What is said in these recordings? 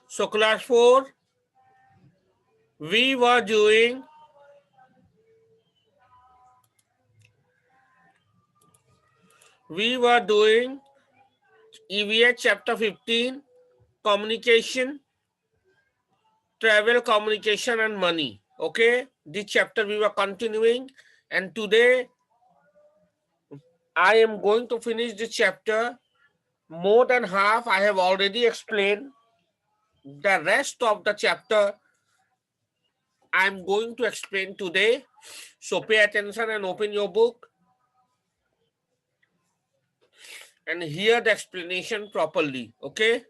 So class 4, we were doing EVS chapter 15, communication, travel, communication and money. Okay, this chapter we were continuing, and today I am going to finish this chapter. More than half I have already explained. The rest of the chapter I'm going to explain today. So pay attention and open your book and hear the explanation properly. Okay.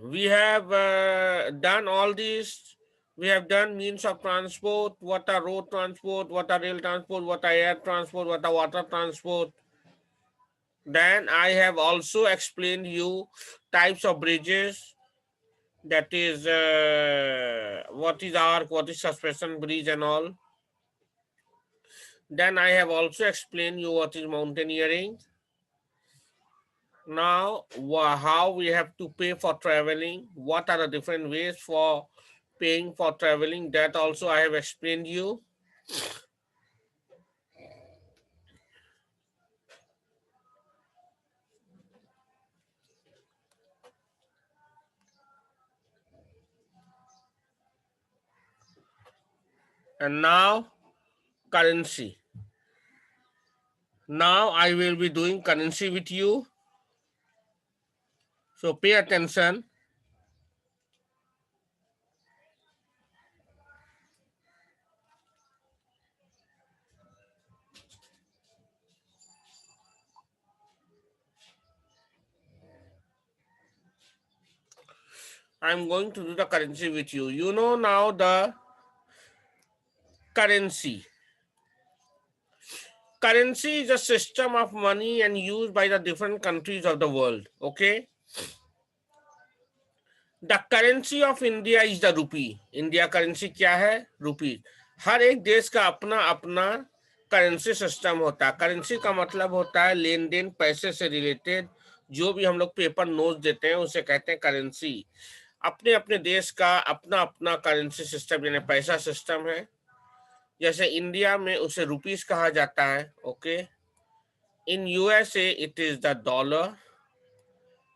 We have done all these. We have done means of transport, what are road transport, what are rail transport, what are air transport, what are water transport. Then I have also explained you types of bridges, that is what is arc, what is suspension bridge and all. Then I have also explained you what is mountaineering. Now, how we have to pay for traveling, what are the different ways for paying for traveling, that also I have explained you. And now, currency. Now I will be doing currency with you. So pay attention. I'm going to do the currency with you. You know now the currency. Currency is a system of money and used by the different countries of the world. Okay. The currency of India is the rupee. India currency क्या है? Rupees. हर एक देश का अपना अपना currency system होता है. Currency का मतलब होता है लेन देन पैसे से रिलेटेड. जो भी हम लोग पेपर नोट देते हैं उसे कहते हैं करेंसी. अपने अपने देश का अपना अपना करेंसी सिस्टम यानी पैसा सिस्टम है. जैसे इंडिया में उसे रुपीस कहा जाता है. Okay. In USA it is the dollar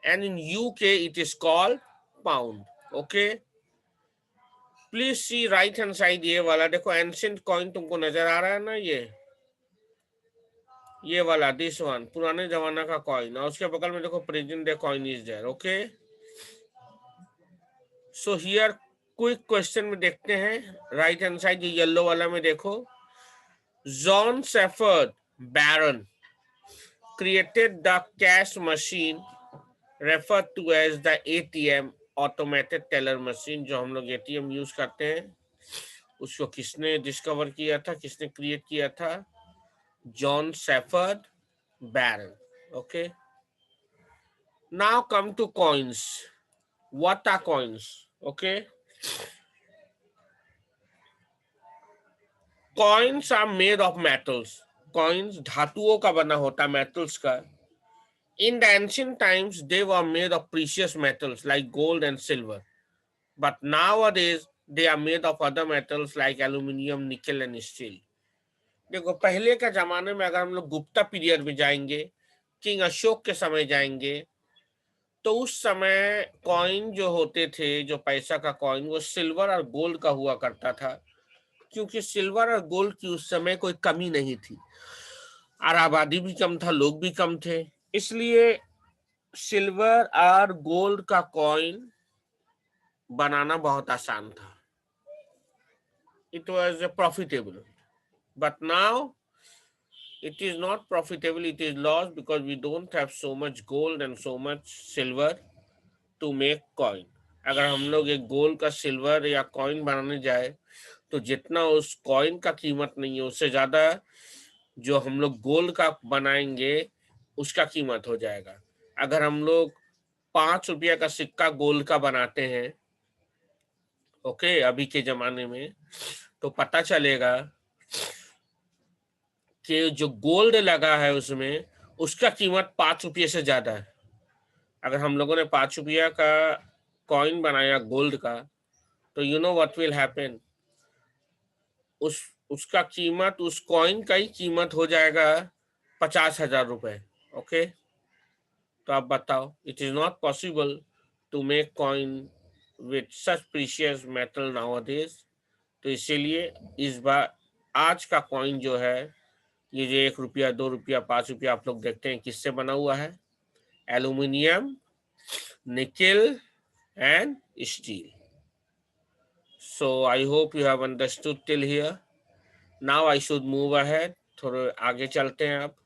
and in UK it is called pound. Okay. Please see right hand side, ये वाला देखो एंशिएंट कॉइन तुमको नजर आ रहा है ना, ये वाला दिस वन पुराने जमाना का कॉइन, और उसके बगल में देखो present day coin is there. Okay. So here quick question में देखते हैं. राइट हैंड साइड ये येलो वाला में देखो. John Shepherd Barron created the cash machine referred to as the ATM, automated teller machine. जो हम लोग एटीएम यूज करते हैं उसको किसने डिस्कवर किया था, किसने क्रिएट किया था? John Shepherd Barron. Okay. Now come to coins. What are coins? Okay. Coins are made of metals. Coins धातुओं का बना होता, मेटल्स का. In the ancient times, they were made of precious metals like gold and silver. But nowadays, they are made of other metals like aluminium, nickel and steel. देखो पहले का जमाने में अगर हम लोग गुप्ता पीरियड में जाएंगे, किंग अशोक के समय जाएंगे, तो उस समय कॉइन जो होते थे, जो पैसा का कॉइन, वो सिल्वर और गोल्ड का हुआ करता था. क्योंकि सिल्वर और गोल्ड की उस समय कोई कमी नहीं थी, और आबादी भी कम था, लोग भी कम थे. इसलिए सिल्वर और गोल्ड का कॉइन बनाना बहुत आसान था. It was profitable. But now it is not profitable, it is lost because we don't have so much gold and so much silver to make coin. अगर हम लोग एक गोल्ड का सिल्वर या कॉइन बनाने जाए तो जितना उस कॉइन का कीमत नहीं है, उससे ज्यादा जो हम लोग गोल्ड का बनाएंगे उसका कीमत हो जाएगा. अगर हम लोग 5 रुपया का सिक्का गोल्ड का बनाते हैं, ओके, अभी के जमाने में, तो पता चलेगा कि जो गोल्ड लगा है उसमें, उसका कीमत 5 रुपये से ज्यादा है. अगर हम लोगों ने 5 रुपया का कॉइन बनाया गोल्ड का, तो you know what will happen, उसका कीमत, उस कॉइन का ही कीमत हो जाएगा 50,000 रुपए। ओके, तो आप बताओ, it is not possible to make coin with such precious metal nowadays. तो इसीलिए इस बार आज का कॉइन जो है, ये जो 1 रुपया, 2 रुपया, 5 रुपया आप लोग देखते हैं, किससे बना हुआ है? Aluminium, nickel and steel. So I hope you have understood till here. Now I should move ahead. थोड़े आगे चलते हैं आप।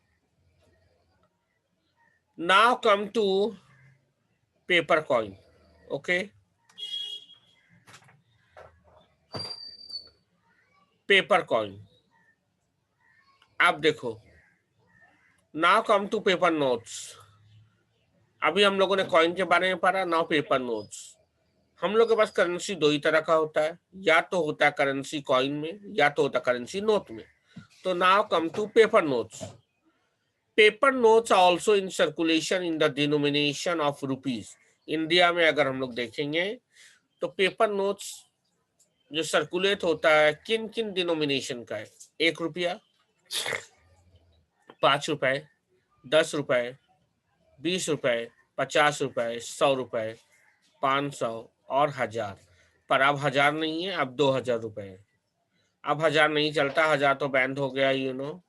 Now come to paper coin. Okay, paper coin। आप देखो, now come to paper notes। अभी हम लोगों ने कॉइन के बारे में पढ़ा, नाउ पेपर नोट्स। हम लोग के पास करेंसी दो ही तरह का होता है, या तो होता है करेंसी कॉइन में, या तो होता है करेंसी नोट में। तो now come to paper notes. Paper notes are also in circulation in the denomination of rupees. India में अगर हम लोग देखेंगे तो पेपर नोट्स जो सर्कुलेट होता है किन किन डिनोमिनेशन का है? 1 रुपया, 5 रुपए, 10 रुपए, 20 रुपए, 50 रुपए, 100 रुपए, 500 और 1000। पर अब 1000 नहीं है, अब 2000 रुपए। अब 1000 नहीं चलता, 1000 तो बैंड हो गया, you know.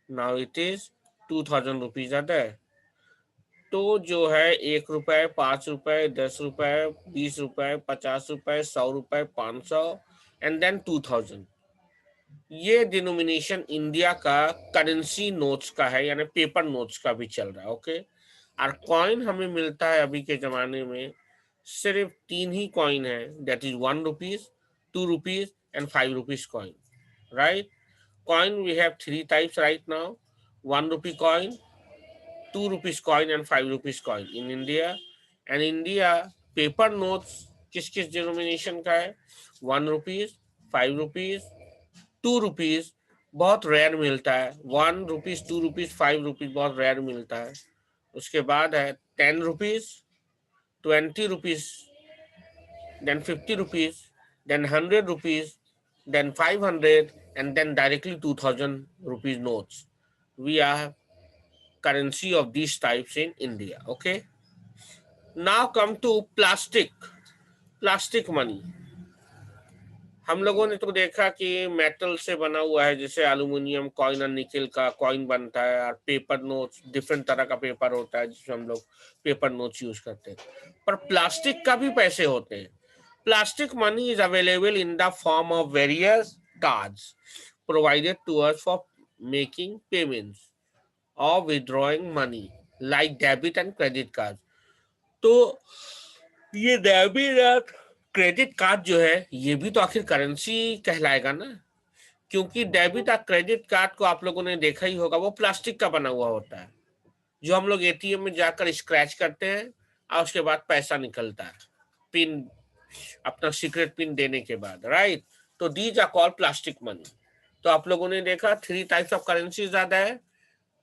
Now it is 2000 rupees are there. तो जो है 1 रुपए, 5 रुपए, 10 रुपए, 20 रुपए, 50 रुपए, 100 रुपए, 500 एंड देन 2000। ये डिनोमिनेशन इंडिया का करेंसी नोट्स का है, यानी पेपर नोट्स का भी चल रहा है। ओके, और कॉइन हमें मिलता है अभी के जमाने में सिर्फ 3 ही कॉइन है, that is 1 rupees, 2 rupees and 5 rupees coin. Right, coin we have 3 types right now: 1 rupee coin, 2 rupees coin and 5 rupees coin in India. And India paper notes किस किस डिनोमिनेशन का है? 1 रुपीज, 5 रुपीज, 2 रुपीज बहुत rare मिलता है, 1 rupees, 2 rupees, 5 rupees बहुत rare मिलता है। उसके बाद है 10 rupees, 20 rupees, then 50 rupees, then 100 rupees, then 500, and then directly 2000 rupees notes. We have currency of these types in India. Okay, now come to plastic money। हम लोगों ने तो देखा कि मेटल से बना हुआ है, जैसे एल्यूमिनियम कॉइन और निकेल का कॉइन बनता है, और पेपर नोट्स डिफरेंट तरह का पेपर होता है जिसमें हम लोग पेपर नोट्स यूज करते हैं। पर प्लास्टिक का भी पैसे होते हैं। Plastic money is available in the form of various cards provided to us for making payments or withdrawing money, like debit and credit cards। तो ये डेबिट और क्रेडिट कार्ड जो है, ये भी तो आखिर करेंसी कहलाएगा ना, क्योंकि डेबिट और क्रेडिट कार्ड को आप लोगों ने देखा ही होगा, वो प्लास्टिक का बना हुआ होता है, जो हम लोग एटीएम में जाकर स्क्रैच करते हैं और उसके बाद पैसा निकलता है, पिन, अपना सीक्रेट पिन देने के बाद। राइट, तो these are called plastic money. तो आप लोगों ने देखा 3 types of currencies are there.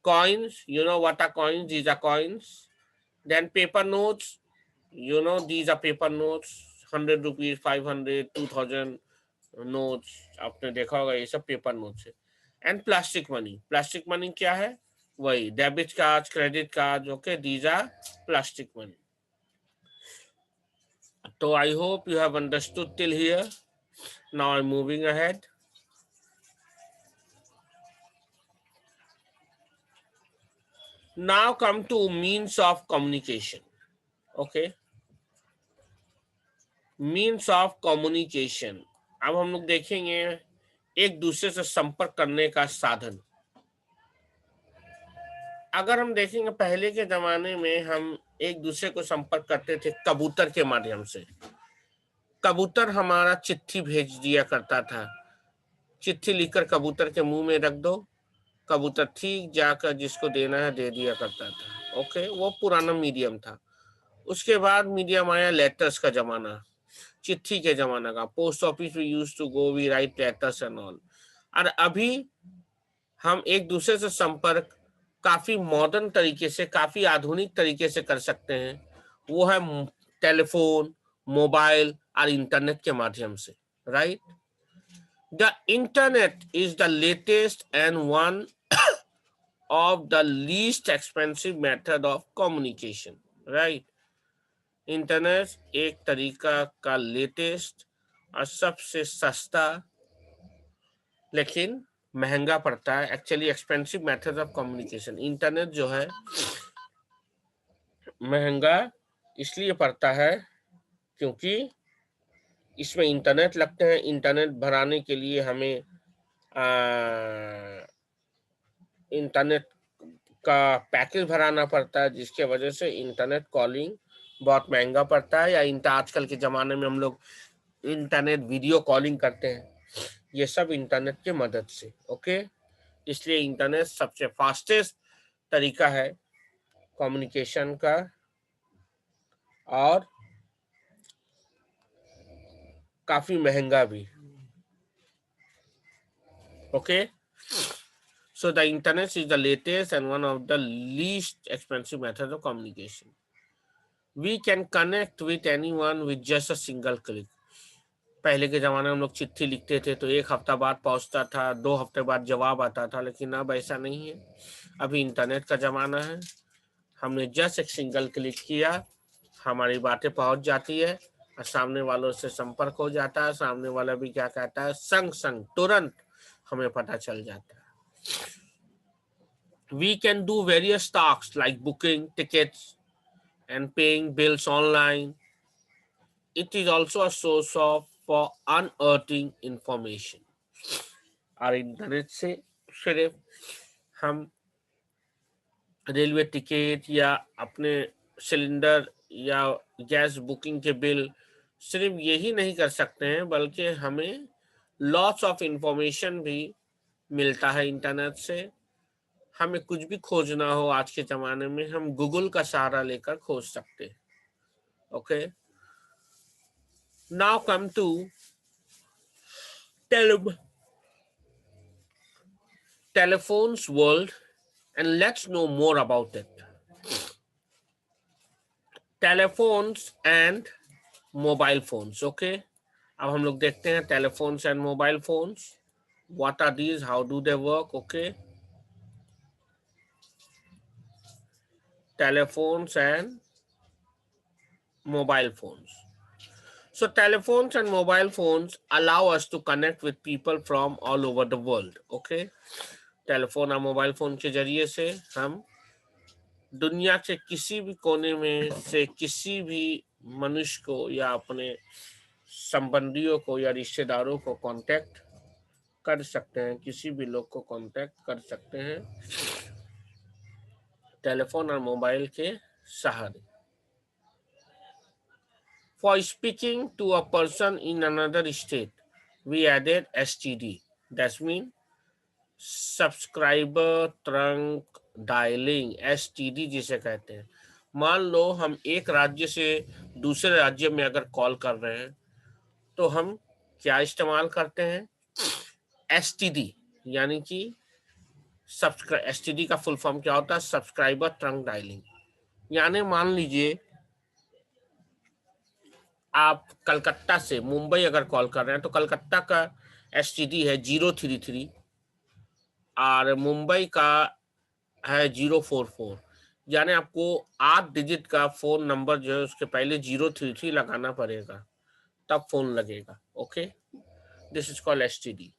Coins, you know what are coins, these are coins. Then paper notes, you know these are paper notes, 100 rupees, 500, 2000 notes, आपने देखा होगा, ये सब पेपर नोट्स है। And plastic money, plastic money क्या है? वही debit card, credit card. Okay, these are plastic money. So I hope you have understood till here. Now I'm moving ahead. Now come to means of communication. Okay, means of communication। अब हम लोग देखेंगे एक दूसरे से संपर्क करने का साधन। अगर हम देखेंगे पहले के जमाने में हम एक दूसरे को संपर्क करते थे कबूतर के माध्यम से। कबूतर हमारा चिट्ठी भेज दिया करता था, चिट्ठी लिखकर कबूतर के मुंह में रख दो, कबूतर ठीक जाकर जिसको देना है दे दिया करता था। ओके, वो पुराना मीडियम था। उसके बाद मीडियम आया लेटर्स का जमाना, चिट्ठी के जमाना का। Post office we used to go, we write letters and all. और अभी हम एक दूसरे से संपर्क काफी मॉडर्न तरीके से, काफी आधुनिक तरीके से कर सकते हैं। वो है टेलीफोन, मोबाइल और इंटरनेट के माध्यम से, right. The internet is the latest and one of the least expensive method of communication, right. Internet एक तरीका का लेटेस्ट और सबसे सस्ता लेकिन महंगा पड़ता है, actually expensive method of communication. Internet जो है महंगा इसलिए पड़ता है क्योंकि इसमें इंटरनेट लगते हैं। इंटरनेट भराने के लिए हमें इंटरनेट का पैकेज भराना पड़ता है, जिसके वजह से इंटरनेट कॉलिंग बहुत महंगा पड़ता है। या आजकल के ज़माने में हम लोग इंटरनेट वीडियो कॉलिंग करते हैं, ये सब इंटरनेट की मदद से, ओके। इसलिए इंटरनेट सबसे फास्टेस्ट तरीका है कम्युनिकेशन का और काफ़ी महंगा भी, okay. So the internet is the latest and one of the least expensive methods of communication. We can connect with anyone with just a single click. पहले के ज़माने में हम लोग चिट्ठी लिखते थे तो एक हफ्ता बाद पहुंचता था, 2 हफ्ते बाद जवाब आता था, लेकिन अब ऐसा नहीं है। अभी इंटरनेट का ज़माना है, हमने जस्ट एक सिंगल क्लिक किया, हमारी बातें पहुंच जाती है और सामने वालों से संपर्क हो जाता है। सामने वाला भी क्या कहता है, संग संग तुरंत हमें पता चल जाता है। We can do various tasks like booking tickets and paying bills online. It is also a source of for unearthing information. और इंटरनेट से सिर्फ हम रेलवे टिकट या अपने सिलेंडर या गैस बुकिंग के बिल सिर्फ यही नहीं कर सकते हैं, बल्कि हमें लॉट्स ऑफ इंफॉर्मेशन भी मिलता है इंटरनेट से। हमें कुछ भी खोजना हो आज के ज़माने में, हम गूगल का सहारा लेकर खोज सकते हैं, okay. Now come to telephones world and let's know more about it. Telephones and mobile phones, okay. अब हम लोग देखते हैं telephones and mobile phones. What are these? How do they work? Okay. Telephones and mobile phones. So telephones and mobile phones allow us to connect with people from all over the world. Okay. Telephone और mobile phone के जरिए से हम दुनिया के किसी भी कोने में से किसी भी मनुष्य को या अपने संबंधियों को या रिश्तेदारों को कांटेक्ट कर सकते हैं, किसी भी लोग को कांटेक्ट कर सकते हैं टेलीफोन और मोबाइल के सहारे। For speaking to a person in another state, we added STD. That means subscriber trunk dialling, STD जिसे कहते हैं। मान लो हम एक राज्य से दूसरे राज्य में अगर कॉल कर रहे हैं तो हम क्या इस्तेमाल करते हैं, STD, यानी कि STD का फुल फॉर्म क्या होता है, सब्सक्राइबर ट्रंक डायलिंग। यानी मान लीजिए आप कलकत्ता से मुंबई अगर कॉल कर रहे हैं तो कलकत्ता का STD है 033 और मुंबई का है 044। यानी आपको 8 डिजिट का फोन नंबर जो है उसके पहले 033 लगाना पड़ेगा, तब फोन लगेगा, okay. This is called STD।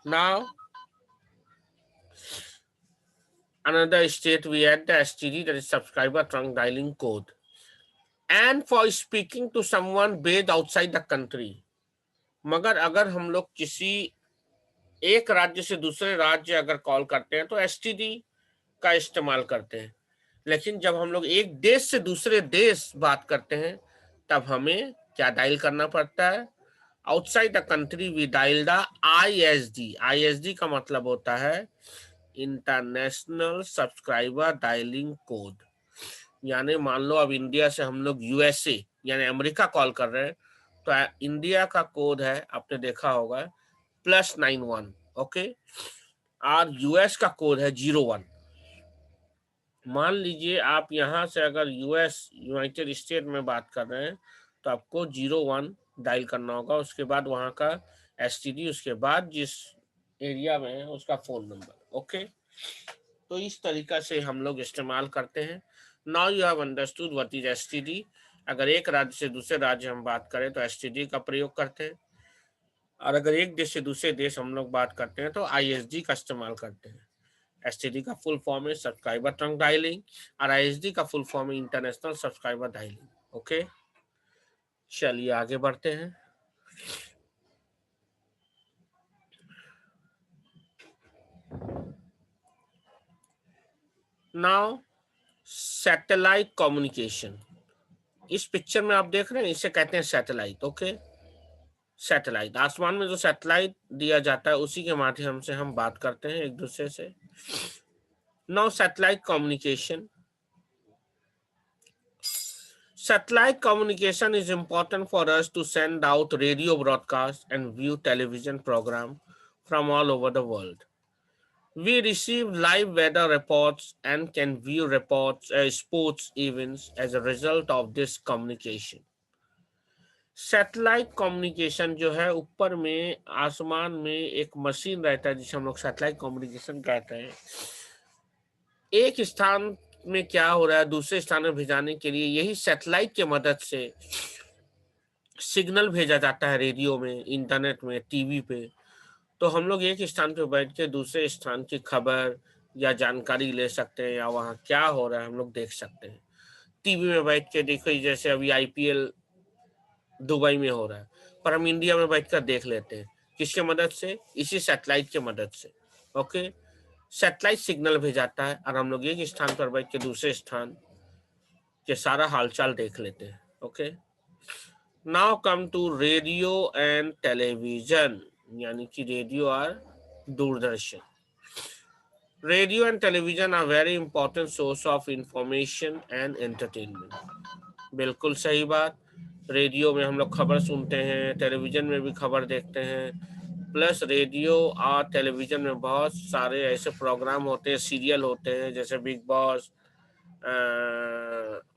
Now another state we add the STD, that is subscriber trunk dialing code. And for speaking to someone based outside the country, मगर अगर हम लोग किसी एक राज्य से दूसरे राज्य अगर कॉल करते हैं तो STD का इस्तेमाल करते हैं। लेकिन जब हम लोग एक देश से दूसरे देश बात करते हैं तब हमें क्या डायल करना पड़ता है, outside the country we dial the ISD। ISD का मतलब होता है इंटरनेशनल सब्सक्राइबर डायलिंग कोड। यानी मान लो अब इंडिया से हम लोग USA यानी अमेरिका कॉल कर रहे हैं तो इंडिया का कोड है, आपने देखा होगा, +91, ओके। और US का कोड है 01। मान लीजिए आप यहाँ से अगर यूएस यूनाइटेड स्टेट में बात कर रहे हैं तो आपको 01 डायल करना होगा, उसके बाद वहाँ का एसटीडी, उसके बाद जिस एरिया में है उसका फ़ोन नंबर। ओके, तो इस तरीका से हम लोग इस्तेमाल करते हैं। Now you have understood what is STD. अगर एक राज्य से दूसरे राज्य हम बात करें तो एसटीडी का प्रयोग करते हैं, और अगर एक देश से दूसरे देश हम लोग बात करते हैं तो आईएसडी का इस्तेमाल करते हैं। एसटीडी का फुल फॉर्म है सब्सक्राइबर ट्रंक डायलिंग, और आईएसडी का फुल फॉर्म है इंटरनेशनल सब्सक्राइबर डायलिंग। ओके, चलिए आगे बढ़ते हैं। नाउ सैटेलाइट कम्युनिकेशन, इस पिक्चर में आप देख रहे हैं, इसे कहते हैं सैटेलाइट। ओके, सैटेलाइट, आसमान में जो सैटेलाइट दिया जाता है उसी के माध्यम से हम बात करते हैं एक दूसरे से। Now satellite communication, satellite communication is important for us to send out radio broadcasts and view television programs from all over the world. We receive live weather reports and can view reports, sports events as a result of this communication. Satellite communication जो है, ऊपर में आसमान में एक machine रहता है जिसे हम लोग सैटेलाइट कम्युनिकेशन कहते हैं। एक स्थान में क्या हो रहा है दूसरे स्थान में भेजाने के लिए यही सैटेलाइट की मदद से सिग्नल भेजा जाता है, रेडियो में, इंटरनेट में, टीवी पे। तो हम लोग एक स्थान पे बैठ के दूसरे स्थान की खबर या जानकारी ले सकते हैं, या वहाँ क्या हो रहा है हम लोग देख सकते हैं। टीवी में बैठ के देखो, जैसे अभी आईपीएल दुबई में हो रहा है, पर हम इंडिया में बैठकर देख लेते हैं। किसके मदद से? इसी सैटेलाइट के मदद से। ओके, सैटेलाइट सिग्नल भेजाता है और हम लोग एक स्थान पर बैठ के दूसरे स्थान के सारा हालचाल देख लेते हैं। Okay, now come to radio and television, यानी कि रेडियो और दूरदर्शन। Radio and television are very important source of information and entertainment. बिल्कुल सही बात। रेडियो में हम लोग खबर सुनते हैं, टेलीविजन में भी खबर देखते हैं। प्लस रेडियो और टेलीविजन में बहुत सारे ऐसे प्रोग्राम होते हैं, सीरियल होते हैं, जैसे Bigg Boss,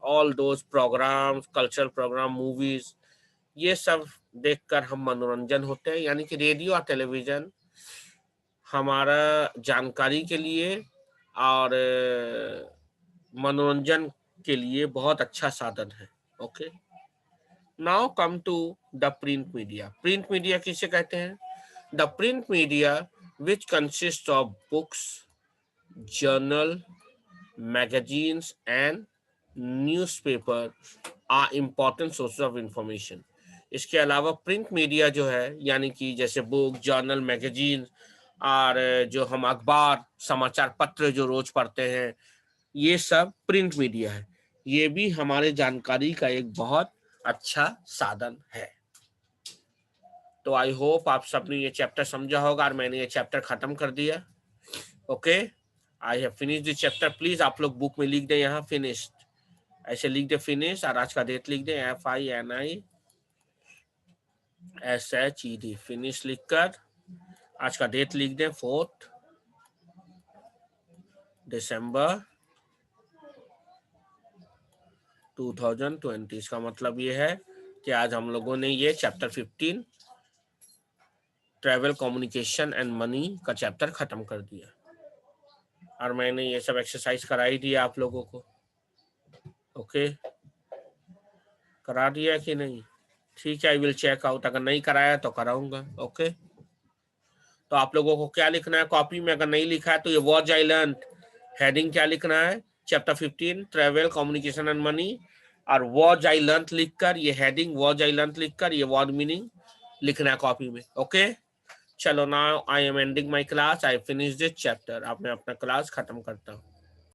all those programmes, cultural programme, movies, ये सब देखकर हम मनोरंजन होते हैं। यानी कि रेडियो और टेलीविजन हमारा जानकारी के लिए और मनोरंजन के लिए बहुत अच्छा साधन है। Okay, now come to the print media. Print media किसे कहते हैं? The print media which consist of books, journal, magazines and newspaper are important sources of information. इसके अलावा प्रिंट मीडिया जो है, यानी कि जैसे बुक, जर्नल, मैगजीन और जो हम अखबार, समाचार पत्र जो रोज पढ़ते हैं, ये सब प्रिंट मीडिया है। ये भी हमारे जानकारी का एक बहुत अच्छा साधन है। तो आई होप आप सबने ये चैप्टर समझा होगा और मैंने ये चैप्टर खत्म कर दिया। Okay, I have finish this chapter. Please आप लोग बुक में लिख दें यहाँ फिनिश्ड, ऐसे लिख दे फिनिश, और आज का डेट लिख दें FINISHED, फिनिश लिखकर आज का डेट लिख दें 4 दिसंबर 2020। इसका मतलब ये है कि आज हम लोगों ने ये chapter 15 travel, communication and money का चैप्टर खत्म कर दिया, और मैंने ये सब एक्सरसाइज कराई दी आप लोगों को। ओके, करा दिया कि नहीं? ठीक है, आई विल चेक आउट, अगर नहीं कराया तो कराऊंगा। ओके, तो आप लोगों को क्या लिखना है कॉपी में? अगर नहीं लिखा है तो ये वॉच आई लर्न, हेडिंग क्या लिखना है? Chapter 15 travel, communication and money, और वॉच आई लर्न लिखकर, ये हेडिंग वॉच आई लर्न लिखकर ये वर्ड मीनिंग लिखना है कॉपी में। ओके, चलो, now I am ending my class, I finish this chapter. अब मैं अपना क्लास खत्म करता हूँ।